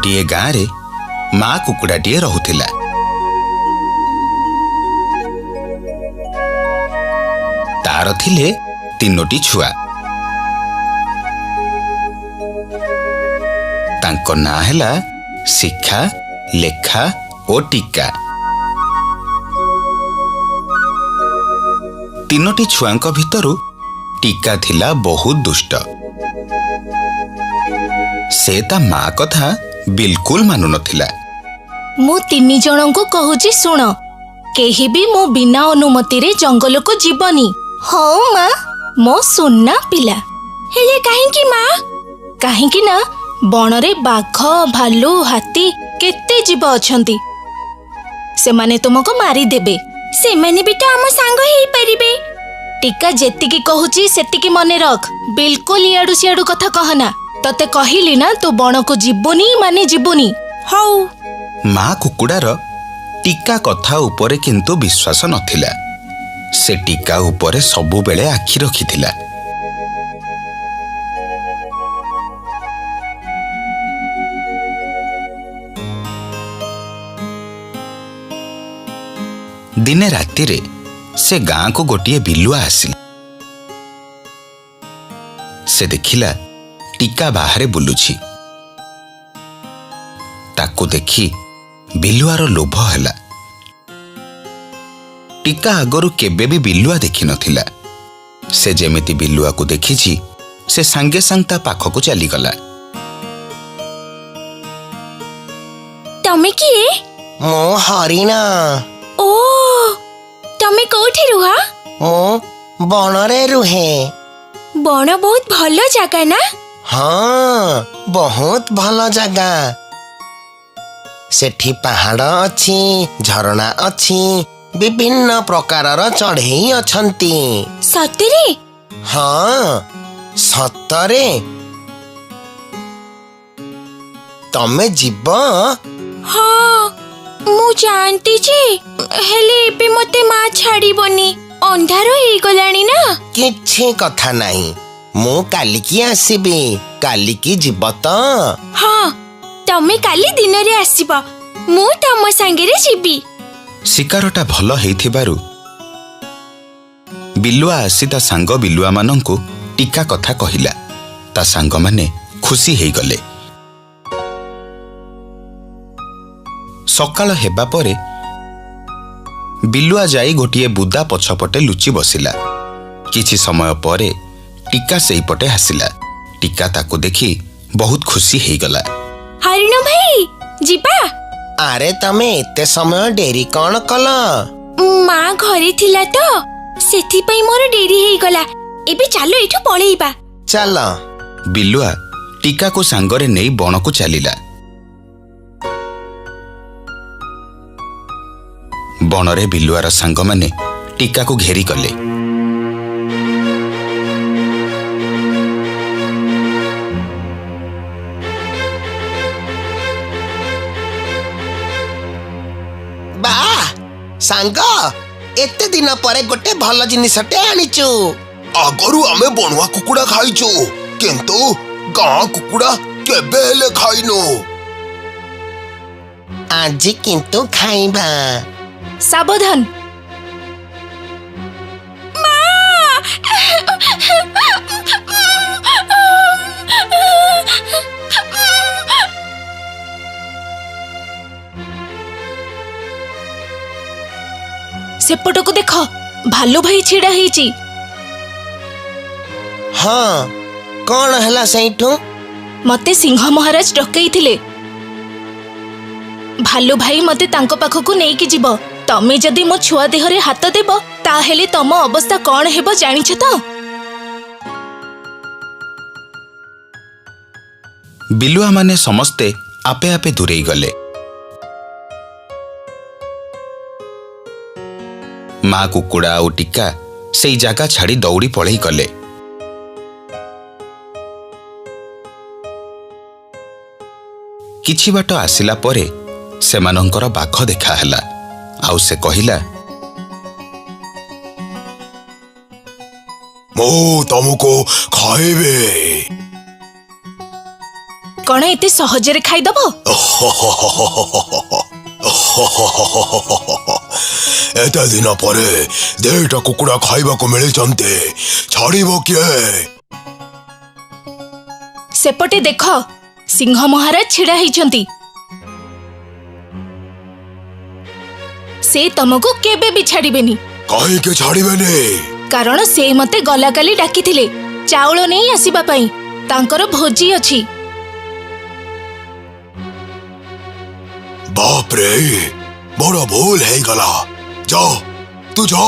गोटे गाँव रे माँ कुकुड़ाटीए रहुथिला। तार थिले 3टी छुआ। तांको ना हैला शिखा, लेखा और टीका। 3टी छुआंक भितरु टीका थिला बहुत दुष्ट। से ता माँ कथा बिल्कुल मानु नथिला। मु 3 जनଙ୍କୁ कहूची सुन, केही भी मो बिना अनुमति रे जंगल को जीवनी। हाँ माँ, मो सुन्ना पिला। हेले काहेकी माँ? काहेकी ना बण रे बाघ, भालू, हाथी केते जीव अछंती। से माने तुमको मारी देबे। से माने भी तो आम सांग हेई परिबे। टीका जेतिकी कहूची सेतिकी मने रख। बिल्कुल इयाडू सियाडू कथा कहना। तते कहिली ना तू बण को जीवनी माने जीवनी। हौ माँ कुकुड़ार टीका कथा उपरे किंतु विश्वास नथिला। से टीका उपरे सबु बेले आखि रखिथिला। दिने राति रे से गाँ को गोटे बिलुआ आसिला। से देखिला टीका बाहरे बुलुछि। ताकू देखी बिलुआर लोभ हैला। टीका आगरू केबे भी बिलुआ देखि नथिला। से जेमिति बिलुआ को देखिछि से सांगे सांग ता पाखकु चली गला। तमे किए? मो हरिणा। ओ तमे कोठी रुहा? मो बनरे रुहे। बण बहुत भलो जगह ना? हाँ, बहुत भलो जगह। सेठी पहाड़ अछि, झरणा अछि, विभिन्न प्रकारर चढ़ेई अछंती। सतरे? हाँ, सतरे। तमे जीव? हाँ, मु जानती छे। हेले एबे मते माँ छाड़ीबनी। अंधार हेई गलानी ना? किछि कथा नाही। मु कालिकी आसीबी। कालिकी जीव तो? हाँ, तमे काली दिन रे आसीबा। मु तम संगे रे जीबी। शिकारटा भल हेइथिबारु बिलुआ आसी ता सांग बिलुआ मानंकु टीका कथा कहिला। ता सांग माने खुशी हेई गले। सकाळ हेबा परे बिलुआ जाई गोटिए बुदा पछपटे लुचि बसिला। किछि समय परे टीका सेई पटे हासिला। टीका ताको देखि बहुत खुशी हेई गला। हरिण भाई जीबा? अरे तमे एते समय डेरी कौन कल? माँ घरे थिला तो सेथि पई मोर डेरी हेई गला। एबे चालो एठु पळेइबा। चल। बिलुआ टीका को सांगरे नेई बण को चलिला। बणरे बिलुआर सांग माने टीका को घेरी गले। सांग, एते दिन परे गोटे भल जिनिसटे आनिचु। आगरू आमे बणुआ कुकुड़ा खाइचु, किंतु गाँ कुकुड़ा केबे हेले खाइनु। आज किंतु खाइबा। सावधान। सेपटको देख, भालू भाई छिड़ा हेची। हाँ, कौन हला सैठू? मते सिंह महाराज डकैथिले। भालू भाई मते तांको पाखकु नेकी जीव। तमे जदि मो छुआ देहरे हाथ देब ताहेले तम अवस्था कौन हेबो जानिछ तो? बिलुआ माने समस्ते आपे आपे दूरेई गले। माँ कुकुड़ा और टीका सेई जागा छाड़ी दौड़ी पळेई गले। किछि बाट आसिला परे सेमानंकर बाघ देखा हला। आउ से कहिला, मो तमको खाइबे। कौन एते सहजरे खाइदब? एते दिन परे देटा कुकुड़ा खाइबा को मिले चंते छाड़ीबो किए? सेपटे देख सिंह महाराज छिड़ा होइछंती। से तुमको केबे भी छाड़िबेनी। कहीं के छाड़ीबेनी? कारण से मते गला काली डाकिथिले चाउल नहीं आसीबा पई, तांकर भोजी अछि। बाप रे, बड़ा भूल है गला। जाओ तू जा।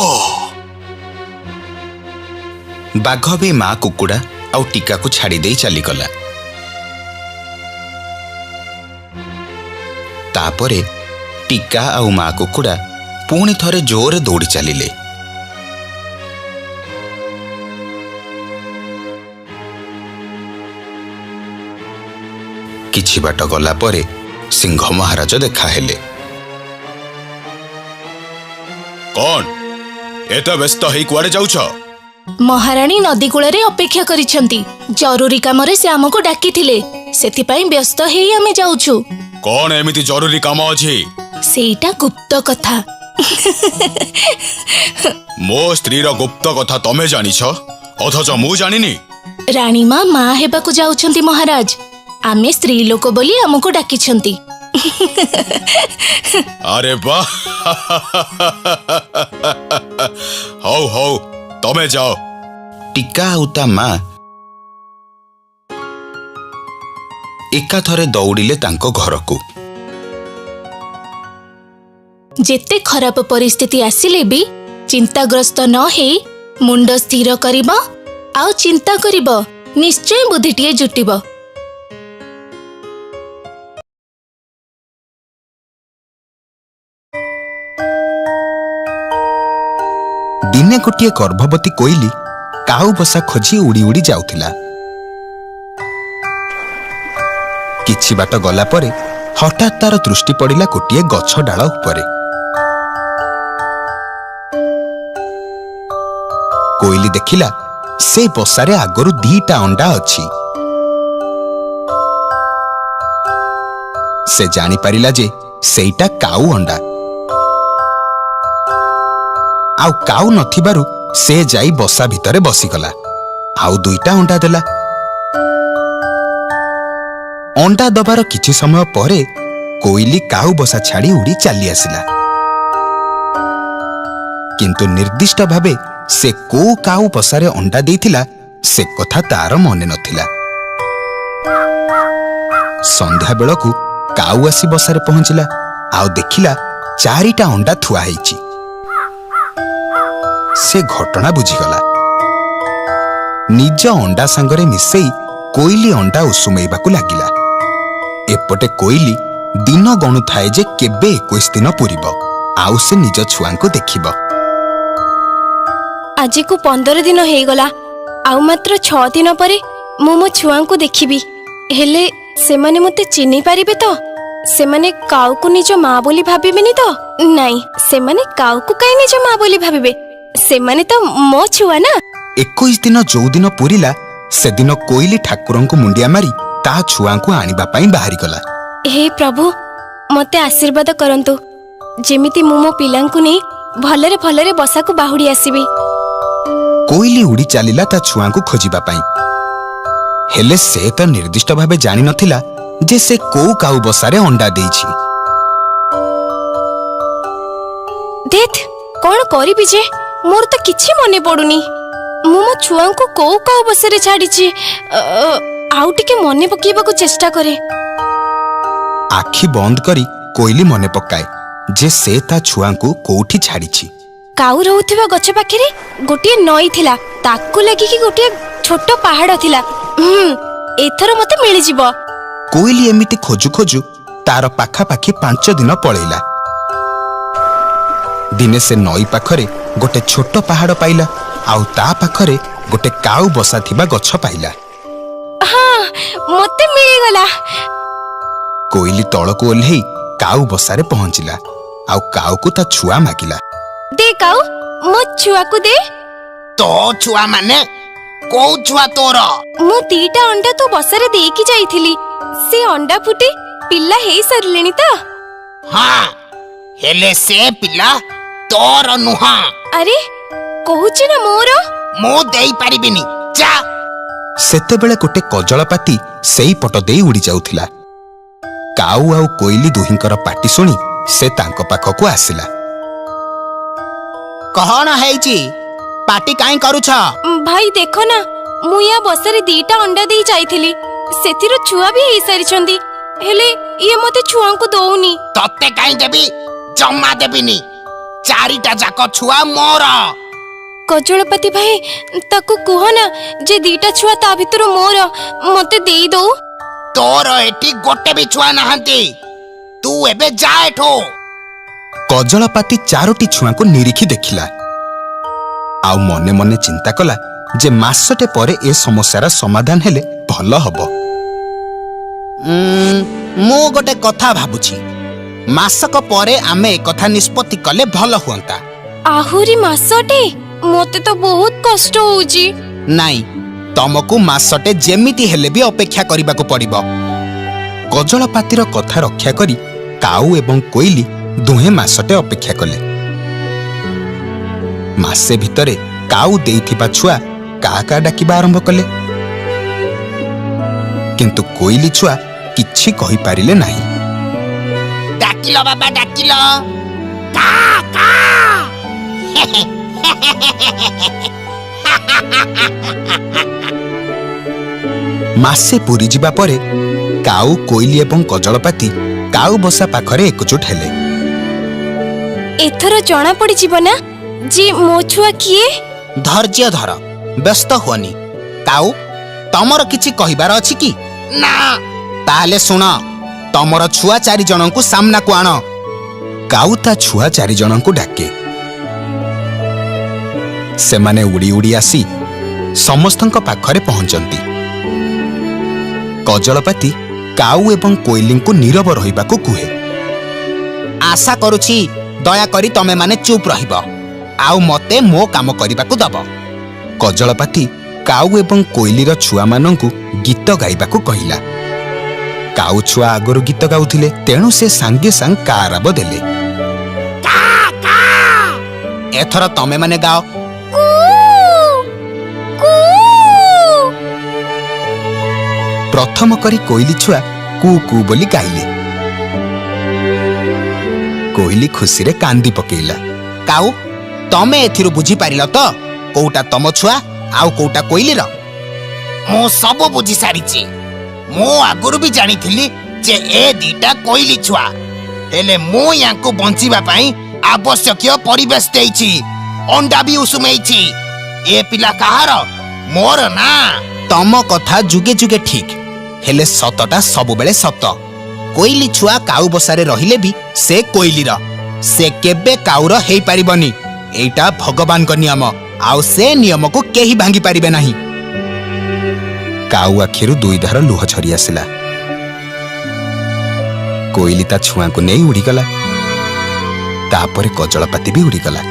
बाघ भी माँ कुकुड़ा आउ टीका को छाड़ी दे चली गला। तापरे टीका आउ माँ कुकुड़ा पुणी थरे जोर दौड़ी चलिले। किछि बाट गला परे सिंह महाराज देखा हेले। कौन एते व्यस्त हेई कुआडे जाउछ? महारानी नदी कूଳରେ अपेक्षा करिछंती। जरूरी कामरे से हमको डाकिथिले, सेथिपाई व्यस्त हेई आमे जाउछु। कौन एमिति जरूरी काम अछि? सेईटा गुप्त कथा। मो स्त्रीर गुप्त कथा तमे जानिछ, अथच मु जानिनी। रानी माँ हेबाकु जाउछंती महाराज। आमे स्त्री लोक बोली हमको डाकिछंती। अरे वाह, हौ हौ तमे जाओ। टीका उता माँ एका थरे दौड़िले तांको घरकू। जेते खराब परिस्थिति आसिले भी चिंताग्रस्त न हेई मुंड स्थिर करिब आउ चिंता करिब, निश्चय बुद्धिटिए जुटिब। दिने गोटे गर्भवती कोइली काऊ बसा खोजी उड़ी उड़ी जाउथिला। किछि बाट गला परे हठात तार दृष्टि पड़िला गोटे गछ डाल उपरे। कोइली देखिला से बसारे आगरु 2टा अंडा अछि। से जानी पारिला जे सेईटा काऊ अंडा। आउ काऊ नथिबारु से जाई बसा भितरे बसीगला। आउ 2टा अंडा देला। अंडा दबार किछि समय परे कोइली काऊ बसा छाड़ी उड़ी चली आसिला। किंतु निर्दिष्ट भावे से को काऊ बसारे अंडा देइथिला से कथा तार मने नथिला। संध्या बेलकू काऊ आसी बसारे पहुंचिला। आउ देखिला 4टा अंडा थुआ ହେଇछि। से घटना बुझीगला। निज अंडा सांगरे मिसेई कोइली अंडा उषुमेइबाकू लागिला। एपटे कोइली दिन गणु थाए जे केबे 21 दिन पूरिब आउ से निज छुआंको देखिब। आज को 15 दिन हेगला, आउ मात्र 6 दिन परे मु मो छुआंको देखिबी। हेले सेमाने मते चिन्हि पारिबे तो? सेमाने काऊ को निज माँ बोली भाबिबेनी तो? नहीं, सेमाने काऊ को काई निज माँ बोली भाबिबे? सेमाने तो मो छुआ ना। 21 दिन जो दिन पूरिला से दिन कोइली ठाकुरंको मुंडिया मारी ता छुआंको आनिबा पई बाहरी गला। हे प्रभु, मते आशीर्वाद करंतु, जेमिति मु मो पिलांकु नै भलरे भलरे बसाकू बाहुडी आसीबी। कोइली उड़ी चलिला ता छुआंको खोजिबा पई। हेले से तो निर्दिष्ट भावे जानि नथिला जे से को काऊ बसारे अंडा देइछि। देख कौन करिबी जे, मोर तो किछि मने पडुनी। मु मो छुआंको को काऊ बसारे छाडिछि। आउ टिके मने पकेबाकू चेष्टा करे। आखि बंद करी कोइली मने पकाए जे से ता छुआंको कोठी छाडिछि। काऊ रहउथिबा गछ पाखरे गोटिए नई थिला, ताकू लागि कि गोटिए छोट पहाड़ थिला। एथर मते मिलि जिवो। कोइली एमिति खोजु खोजु तार पाखा पाखी 5 दिन पळेइला। दिने से नई पाखरे गोटे छोट पहाड़ पाइला आउ ता पाखरे गोटे काऊ बसा थिबा गछ पाइला। हाँ, मते मिलि गला। कोइली तळको ओल्हेई काऊ बसारे पहुंचिला आउ काऊ को ता छुआ मागिला। दे काऊ, मो छुआ को दे। तो छुआ माने को छुआ तोर? मो 2टा अंडा तो बसारे देकी जाइथिली, ସେ ଅଣ୍ଡା ଫୁଟି ପିଲା ହେଇ ସାରିଲେଣି ତ? ହଁ ହେଲେ ସେ ପିଲା ତୋର ନୁହଁ। ଆରେ କହୁଛି ନା ମୋର। ମୁଁ ଦେଇପାରିବିନି, ଯା। ସେତେବେଳେ ଗୋଟେ କଜଳପାତି ସେଇ ପଟ ଦେଇ ଉଡ଼ି ଯାଉଥିଲା। କାଉ ଆଉ କୋଇଲି ଦୁହିଁଙ୍କର ପାଟି ଶୁଣି ସେ ତାଙ୍କ ପାଖକୁ ଆସିଲା। କଣ ହେଇଛି? ପାଟି କାଇଁ କରୁଛ? ଭାଇ ଦେଖ ନା, ମୁଁ ୟା ବସାରେ 2ଟା ଅଣ୍ଡା ଦେଇ ଯାଇଥିଲି। ସେଥିରୁ ଛୁଆ ବି ହେଇସାରିଛନ୍ତି, ହେଲେ ଇଏ ମତେ ଛୁଆଙ୍କୁ ଦଉନି। ତତେ କାଇଁ ଦେବି? ଜମା ଦେବିନି। 4ଟା ଯାକ ଛୁଆ ମୋର। କଜଳପାତି ଭାଇ, ତାକୁ କୁହ ନା ଯେ 2ଟା ଛୁଆ ତା ଭିତରୁ ମୋର, ମତେ ଦେଇ ଦଉ। ତୋର ଏଠି ଗୋଟେ ବି ଛୁଆ ନାହାନ୍ତି। ତୁ ଏବେ ଯା ଏଠୁ। କଜଳପାତି 4ଟି ଛୁଆଙ୍କୁ ନିରୀଖି ଦେଖିଲା, ଆଉ ମନେ ମନେ ଚିନ୍ତା କଲା ଯେ ମାସଟେ ପରେ ଏ ସମସ୍ୟାର ସମାଧାନ ହେଲେ ଭଲ ହବ। ମୁଁ ଗୋଟେ କଥା ଭାବୁଛି, ମାସକ ପରେ ଆମେ ଏକଥା ନିଷ୍ପତ୍ତି କଲେ ଭଲ ହୁଅନ୍ତା। ଆହୁରି ମାସଟେ? ମତେ ତ ବହୁତ କଷ୍ଟ ହଉଛି। ନାଇଁ, ତମକୁ ମାସଟେ ଯେମିତି ହେଲେ ବି ଅପେକ୍ଷା କରିବାକୁ ପଡିବ। କଜଳପାତିର କଥା ରକ୍ଷା କରି କାଉ ଏବଂ କୋଇଲି ଦୁହେଁ ମାସଟେ ଅପେକ୍ଷା କଲେ। ମାସେ ଭିତରେ କାଉ ଦେଇଥିବା ଛୁଆ କା କା ଡାକିବା ଆରମ୍ଭ କଲେ, କିନ୍ତୁ କୋଇଲି ଛୁଆ କିଛି କହିପାରିଲେ ନାହିଁ। ଡାକିଲ ବାବା, ଡାକିଲ। କା କା। ମାସେ ପୂରିଯିବା ପରେ କାଉ, କୋଇଲି ଏବଂ କଜଳପାତି କାଉ ବସା ପାଖରେ ଏକଜୁଟ ହେଲେ। ଏଥର ଜଣା ପଡିଯିବ ନା ଯେ ମୋ ଛୁଆ କିଏ? ଧୈର୍ଯ୍ୟ ଧର, ବ୍ୟସ୍ତ ହୁଅନି। କାଉ, ତମର କିଛି କହିବାର ଅଛି କି? ନା। ତାହେଲେ ଶୁଣ, ତମର ଛୁଆ 4 ଜଣଙ୍କୁ ସାମ୍ନାକୁ ଆଣ। କାଉ ତା ଛୁଆ 4 ଜଣଙ୍କୁ ଡାକେ। ସେମାନେ ଉଡ଼ି ଉଡ଼ି ଆସି ସମସ୍ତଙ୍କ ପାଖରେ ପହଞ୍ଚନ୍ତି। କଜଳପାତି କାଉ ଏବଂ କୋଇଲିଙ୍କୁ ନୀରବ ରହିବାକୁ କୁହେ। ଆଶା କରୁଛି ଦୟାକରି ତମେମାନେ ଚୁପ୍ ରହିବ, ଆଉ ମତେ ମୋ କାମ କରିବାକୁ ଦବ। କଜଳପାତି କାଉ ଏବଂ କୋଇଲିର ଛୁଆମାନଙ୍କୁ ଗୀତ ଗାଇବାକୁ କହିଲା। କାଉ ଛୁଆ ଆଗରୁ ଗୀତ ଗାଉଥିଲେ, ତେଣୁ ସେ ସାଙ୍ଗେ ସାଙ୍ଗ କାରାବ ଦେଲେ। ଏଥର ତମେମାନେ ଗାଅ। ପ୍ରଥମ କରି କୋଇଲି ଛୁଆ କୁ କୁ ବୋଲି ଗାଇଲେ। କୋଇଲି ଖୁସିରେ କାନ୍ଦି ପକେଇଲା। କାଉ, ତମେ ଏଥିରୁ ବୁଝିପାରିଲ ତ କୋଉଟା ତମ ଛୁଆ ଆଉ କୋଉଟା କୋଇଲିର? ମୁଁ ସବୁ ବୁଝି ସାରିଛି। ମୁଁ ଆଗରୁ ବି ଜାଣିଥିଲି ଯେ ଏ 2ଟା କୋଇଲି ଛୁଆ, ହେଲେ ମୁଁ ୟାଙ୍କୁ ବଞ୍ଚିବା ପାଇଁ ଆବଶ୍ୟକୀୟ ପରିବେଶ ଦେଇଛି, ଅଣ୍ଡା ବି ଉଷୁମେଇଛି। ଏ ପିଲା କାହାର? ମୋର ନା। ତମ କଥା ଯୁଗେ ଯୁଗେ ଠିକ, ହେଲେ ସତଟା ସବୁବେଳେ ସତ। କୋଇଲି ଛୁଆ କାଉ ବସାରେ ରହିଲେ ବି ସେ କୋଇଲିର, ସେ କେବେ କାଉର ହେଇପାରିବନି। ଏଇଟା ଭଗବାନଙ୍କ ନିୟମ, ଆଉ ସେ ନିୟମକୁ କେହି ଭାଙ୍ଗି ପାରିବେ ନାହିଁ। କାଉ ଆଖିରୁ 2 ଧାର ଲୁହ ଝରି ଆସିଲା। କୋଇଲି ତା ଛୁଆଙ୍କୁ ନେଇ ଉଡ଼ିଗଲା। ତାପରେ କଜଳପାତି ବି ଉଡ଼ିଗଲା।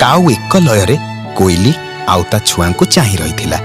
କାଉ ଏକ ଲୟରେ କୋଇଲି ଆଉ ତା ଛୁଆଙ୍କୁ ଚାହିଁ ରହିଥିଲା।